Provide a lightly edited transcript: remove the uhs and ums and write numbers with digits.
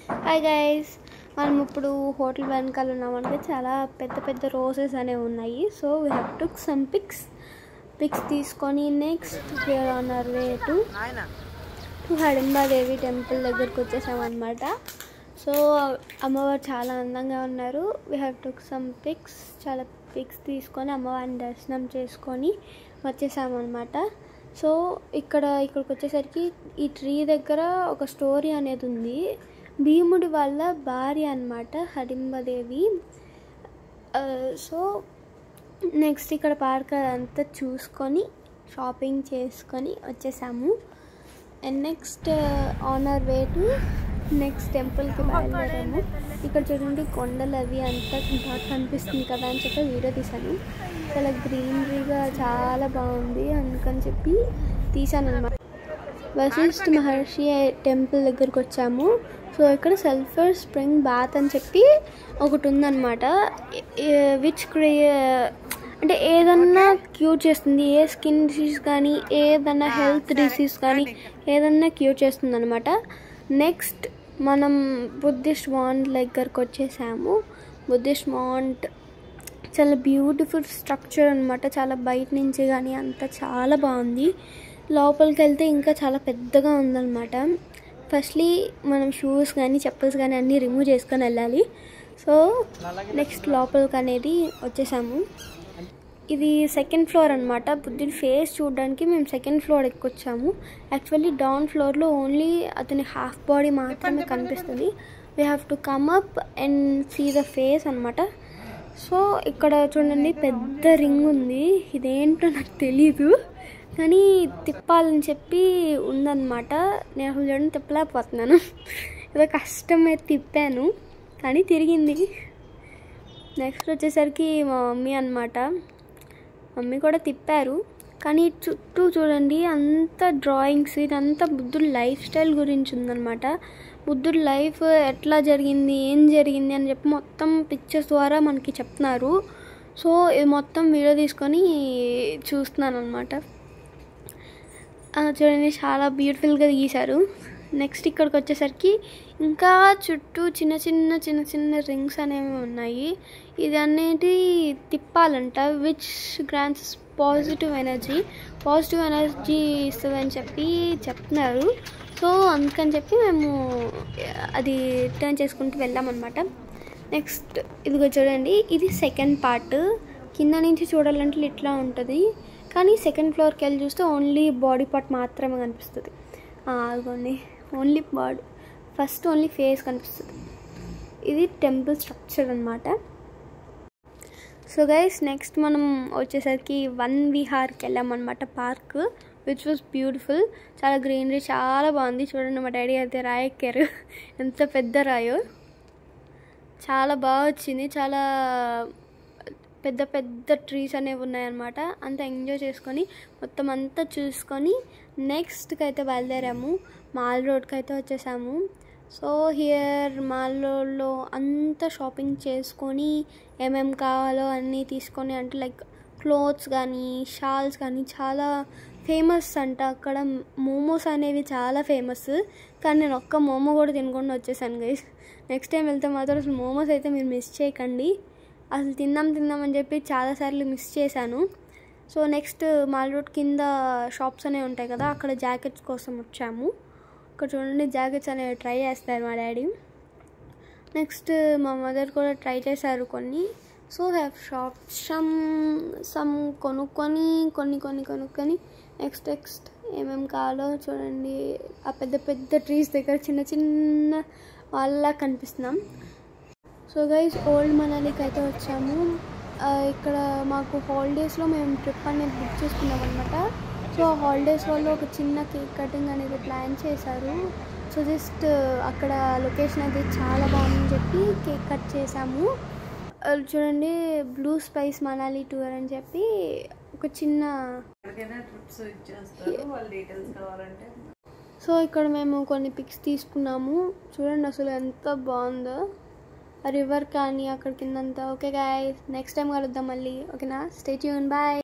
Hi guys, మనం ఇప్పుడు hotel వెనకాల ఉన్నామంటే చాలా పెద్ద పెద్ద రోజెస్ అనేవి ఉన్నాయి. So we have took some pics తీసుకొని next we are on our way to Hadimba Devi temple దగ్గరకు వచ్చేసామన్నమాట. సో అమ్మవారు చాలా అందంగా ఉన్నారు. We have took some pics, చాలా పిక్స్ తీసుకొని అమ్మవారిని దర్శనం చేసుకొని వచ్చేసామన్నమాట. సో ఇక్కడికి వచ్చేసరికి ఈ ట్రీ దగ్గర ఒక స్టోరీ అనేది ఉంది. భీముడి వాళ్ళ భార్య అన్నమాట హడింబాదేవి. సో నెక్స్ట్ ఇక్కడ పార్క్ అంతా చూసుకొని షాపింగ్ చేసుకొని వచ్చేసాము. And next on our way to next టెంపుల్కి బయలుదేరాము. ఇక్కడ చూడండి కొండలు అవి అంతా బాగా కనిపిస్తుంది కదా అని చెప్పి వీడియో తీశాను. చాలా గ్రీనరీగా చాలా బాగుంది అందుకని చెప్పి తీసాను అన్నమాట. వశిష్ఠ మహర్షి టెంపుల్ దగ్గరికి వచ్చాము. సో ఇక్కడ సల్ఫర్ స్ప్రింగ్ బాత్ అని చెప్పి ఒకటి ఉందన్నమాట. అంటే ఏదన్నా క్యూర్ చేస్తుంది, ఏ స్కిన్ డిసీజ్ కానీ ఏదన్నా హెల్త్ డిసీజ్ కానీ ఏదన్నా క్యూర్ చేస్తుంది అనమాట. నెక్స్ట్ మనం బుద్ధిస్ట్ మాంట్ దగ్గరకు వచ్చేసాము. బుద్ధిస్ట్ మాంట్ చాలా బ్యూటిఫుల్ స్ట్రక్చర్ అనమాట. చాలా బయట నుంచి కానీ అంతా చాలా బాగుంది. లోపలికి వెళ్తే ఇంకా చాలా పెద్దగా ఉందన్నమాట. ఫస్ట్లీ మనం షూస్ కానీ చెప్పల్స్ కానీ అన్నీ రిమూవ్ చేసుకొని వెళ్ళాలి. సో నెక్స్ట్ లోపలికి అనేది వచ్చేసాము. ఇది సెకండ్ ఫ్లోర్ అనమాట. బుద్ధుడి ఫేస్ చూడడానికి మేము సెకండ్ ఫ్లోర్ ఎక్కొచ్చాము. యాక్చువల్లీ డౌన్ ఫ్లోర్లో ఓన్లీ అతని హాఫ్ బాడీ మాత్రమే కనిపిస్తుంది. We have to come up and see the face అనమాట. సో ఇక్కడ చూడండి పెద్ద రింగ్ ఉంది. ఇదేంటో నాకు తెలీదు కానీ తిప్పాలని చెప్పి ఉందన్నమాట. నేను అసలు చూడండి తిప్పలేకపోతున్నాను. ఏదో కష్టమైతే తిప్పాను కానీ తిరిగింది. నెక్స్ట్ వచ్చేసరికి మా మమ్మీ అనమాట. మమ్మీ కూడా తిప్పారు కానీ చుట్టూ చూడండి అంత డ్రాయింగ్స్, ఇదంతా బుద్ధుడి లైఫ్ స్టైల్ గురించి ఉందన్నమాట. బుద్ధుడి లైఫ్ ఎట్లా జరిగింది, ఏం జరిగింది అని చెప్పి మొత్తం పిక్చర్స్ ద్వారా మనకి చెప్తున్నారు. సో ఇది మొత్తం వీడియో తీసుకొని చూస్తున్నాను అనమాట. చూడండి చాలా బ్యూటిఫుల్గా గీశారు. నెక్స్ట్ ఇక్కడికి వచ్చేసరికి ఇంకా చుట్టూ చిన్న చిన్న రింగ్స్ అనేవి ఉన్నాయి. ఇది అనేది తిప్పాలంట. విచ్ గ్రాంట్స్ పాజిటివ్ ఎనర్జీ ఇస్తుందని చెప్పి చెప్తున్నారు. సో అందుకని చెప్పి మేము అది టర్న్ చేసుకుంటూ వెళ్ళామన్నమాట. నెక్స్ట్ ఇదిగో చూడండి, ఇది సెకండ్ పార్ట్. కింద నుంచి చూడాలంటే ఇట్లా ఉంటుంది కానీ సెకండ్ ఫ్లోర్కి వెళ్ళి చూస్తే ఓన్లీ బాడీ పార్ట్ మాత్రమే కనిపిస్తుంది. అదిగోండి only body, first only face కనిపిస్తుంది. ఇది టెంపుల్ స్ట్రక్చర్ అనమాట. సో గైస్ నెక్స్ట్ మనం వచ్చేసరికి వన్ విహార్కి వెళ్ళామన్నమాట. Park which was beautiful. చాలా గ్రీనరీ, చాలా బాగుంది. చూడండి మా డాడీ అయితే రాయి ఎక్కారు. ఎంత పెద్ద రాయో, చాలా బాగా వచ్చింది. చాలా పెద్ద పెద్ద ట్రీస్ అనేవి ఉన్నాయన్నమాట. అంతా ఎంజాయ్ చేసుకొని మొత్తం అంతా చూసుకొని నెక్స్ట్కి అయితే బయలుదేరాము. మాల్ రోడ్కి అయితే వచ్చేసాము. సో హియర్ మాల్ రోడ్లో అంతా షాపింగ్ చేసుకొని ఏమేమి కావాలో అన్నీ తీసుకొని, అంటే లైక్ క్లోత్స్ కానీ షాల్స్ కానీ చాలా ఫేమస్ అంట. అక్కడ మోమోస్ అనేవి చాలా ఫేమస్ కానీ నేను ఒక్క మోమో కూడా తినకుండా వచ్చేసాను గైస్. నెక్స్ట్ టైం వెళ్తే మాత్రం అసలు మోమోస్ అయితే మీరు మిస్ చేయకండి. అసలు తిందాం అని చెప్పి చాలాసార్లు మిస్ చేశాను. సో నెక్స్ట్ మాల్ రోడ్ కింద షాప్స్ అనేవి ఉంటాయి కదా, అక్కడ జాకెట్స్ కోసం వచ్చాము. ఇక్కడ చూడండి జాకెట్స్ అనేవి ట్రై చేస్తారు మా డాడీ. నెక్స్ట్ మా మదర్ కూడా ట్రై చేశారు కొన్ని. సో హ్యావ్ షాప్ సమ్ కొనుక్కొని నెక్స్ట్ ఏమేమి కావాలో చూడండి. ఆ పెద్ద పెద్ద ట్రీస్ దగ్గర చిన్న వాళ్ళ కనిపిస్తున్నాం. సో గైస్ ఓల్డ్ మనాలికి అయితే వచ్చాము. ఇక్కడ మాకు హాలిడేస్లో మేము ట్రిప్ అనేది బుక్ చేసుకున్నాం అనమాట. సో హాలిడేస్ వల్ల ఒక చిన్న కేక్ కటింగ్ అనేది ప్లాన్ చేశారు. సో జస్ట్ అక్కడ లొకేషన్ అయితే చాలా బాగుందని చెప్పి కేక్ కట్ చేసాము. చూడండి బ్లూ స్పైస్ మనాలి టూర్ అని చెప్పి ఒక చిన్న సో ఇక్కడ మేము కొన్ని పిక్స్ తీసుకున్నాము. చూడండి అసలు ఎంత బాగుందో రివర్ కానీ అక్కడ కిందంతా. ఓకే గాయ్స్, నెక్స్ట్ టైం కలుద్దాం మళ్ళీ. ఓకేనా, స్టే ట్యూన్, బాయ్.